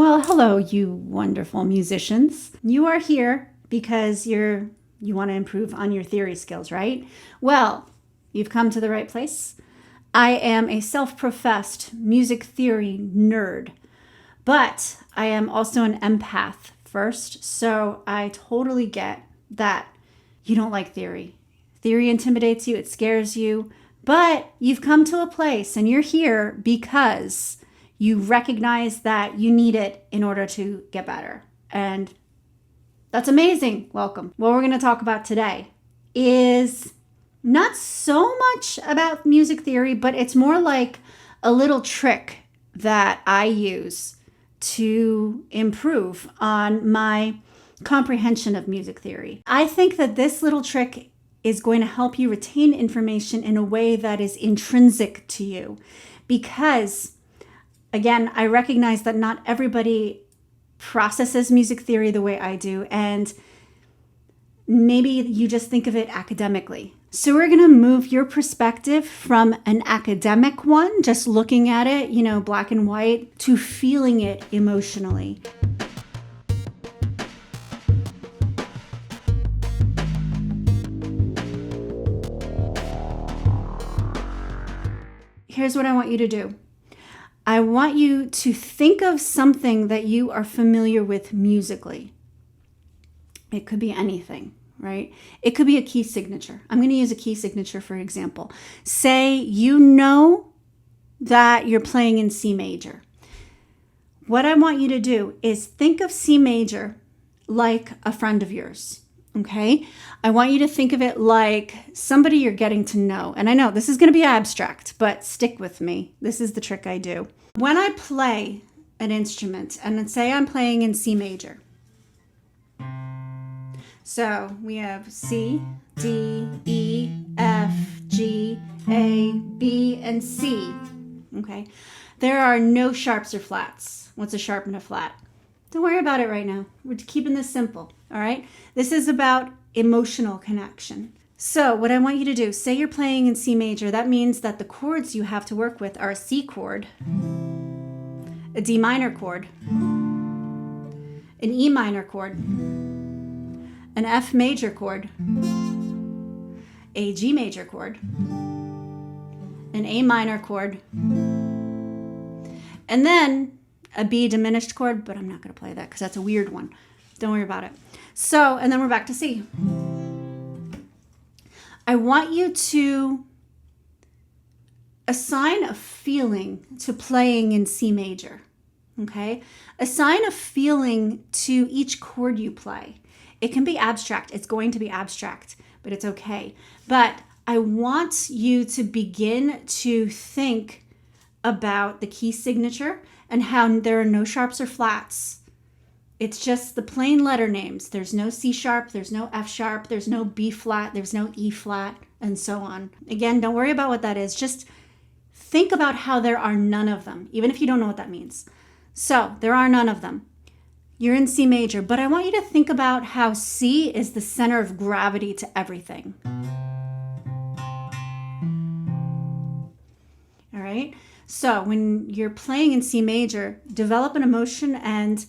Well, hello, you wonderful musicians. You are here because you want to improve on your theory skills, right? Well, you've come to the right place. I am a self-professed music theory nerd, but I am also an empath first, so I totally get that you don't like theory. Theory intimidates you, it scares you, but you've come to a place and you're here because you recognize that you need it in order to get better. And that's amazing. Welcome. What we're going to talk about today is not so much about music theory, but it's more like a little trick that I use to improve on my comprehension of music theory. I think that this little trick is going to help you retain information in a way that is intrinsic to you because, again, I recognize that not everybody processes music theory the way I do, and maybe you just think of it academically. So we're going to move your perspective from an academic one, just looking at it, black and white, to feeling it emotionally. Here's what I want you to do. I want you to think of something that you are familiar with musically. It could be anything, right? It could be a key signature. I'm going to use a key signature for example. Say you know that you're playing in C major. What I want you to do is think of C major like a friend of yours. Okay, I want you to think of it like somebody you're getting to know. And I know this is going to be abstract, but stick with me. This is the trick I do. When I play an instrument, and let's say I'm playing in C major. So we have C, D, E, F, G, A, B, and C. Okay, there are no sharps or flats. What's a sharp and a flat? Don't worry about it right now. We're keeping this simple, all right? This is about emotional connection. So what I want you to do, say you're playing in C major, that means that the chords you have to work with are a C chord, a D minor chord, an E minor chord, an F major chord, a G major chord, an A minor chord, and then a B diminished chord, but I'm not going to play that because that's a weird one. Don't worry about it. So, and then we're back to C. I want you to assign a feeling to playing in C major, okay? Assign a feeling to each chord you play. It can be abstract. It's going to be abstract, but it's okay. But I want you to begin to think about the key signature and how there are no sharps or flats. It's just the plain letter names. There's no C sharp, there's no F sharp, there's no B flat, there's no E flat, and so on. Again, don't worry about what that is. Just think about how there are none of them, even if you don't know what that means. So there are none of them. You're in C major, but I want you to think about how C is the center of gravity to everything. All right? So when you're playing in C major, develop an emotion and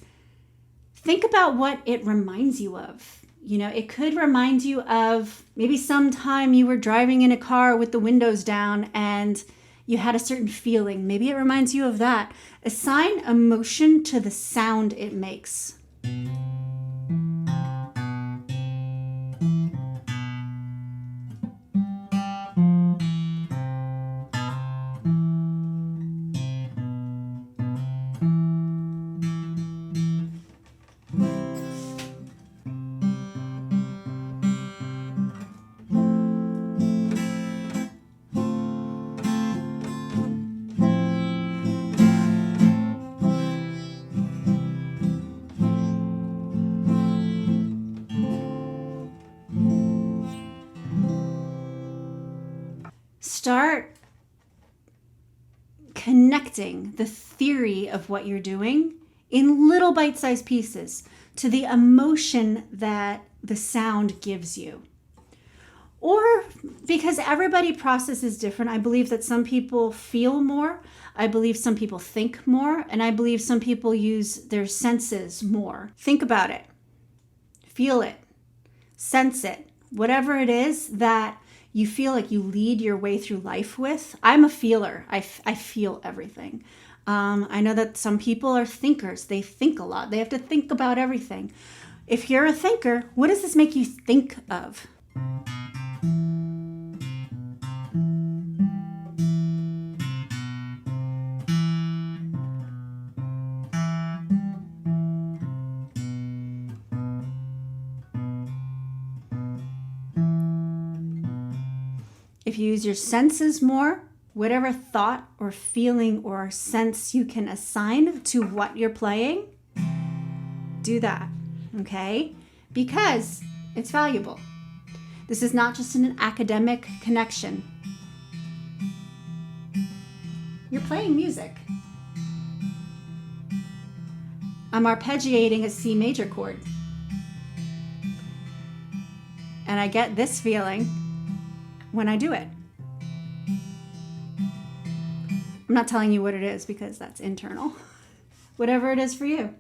think about what it reminds you of. It could remind you of maybe sometime you were driving in a car with the windows down and you had a certain feeling. Maybe it reminds you of that. Assign emotion to the sound it makes. Start connecting the theory of what you're doing in little bite-sized pieces to the emotion that the sound gives you. Or because everybody processes different, I believe that some people feel more. I believe some people think more. And I believe some people use their senses more. Think about it. Feel it. Sense it. Whatever it is that you feel like you lead your way through life with. I'm a feeler. I feel everything. I know that some people are thinkers. They think a lot. They have to think about everything. If you're a thinker, what does this make you think of? If you use your senses more, whatever thought or feeling or sense you can assign to what you're playing, do that, okay? Because it's valuable. This is not just an academic connection. You're playing music. I'm arpeggiating a C major chord. And I get this feeling when I do it. I'm not telling you what it is because that's internal. Whatever it is for you.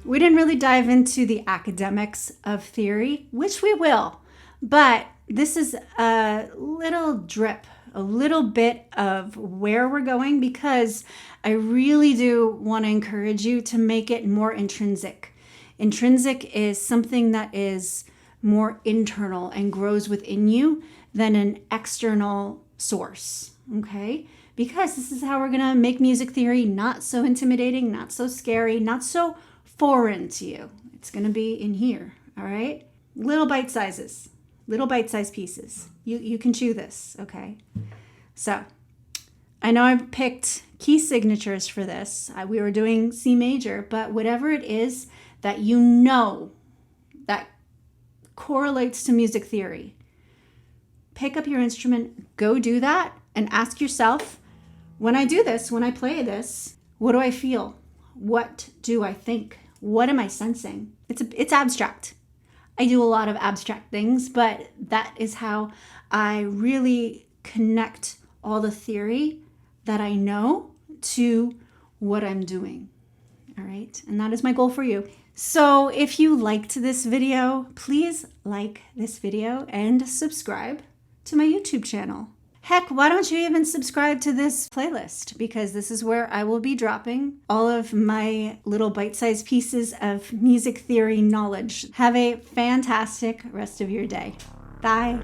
We didn't really dive into the academics of theory, which we will, but this is a little drip, a little bit of where we're going, because I really do want to encourage you to make it more intrinsic. Intrinsic is something that is more internal and grows within you than an external source, okay? Because this is how we're going to make music theory not so intimidating, not so scary, not so foreign to you. It's going to be in here, all right? Little bite sizes, little bite-sized pieces. You can chew this, okay? So I know I picked key signatures for this. We were doing C major, but whatever it is that you know that correlates to music theory, pick up your instrument, go do that, and ask yourself, when I do this, when I play this, what do I feel? What do I think? What am I sensing? It's abstract. I do a lot of abstract things, but that is how I really connect all the theory that I know to what I'm doing. All right. And that is my goal for you. So if you liked this video, please like this video and subscribe to my YouTube channel. Heck, why don't you even subscribe to this playlist? Because this is where I will be dropping all of my little bite-sized pieces of music theory knowledge. Have a fantastic rest of your day. Bye.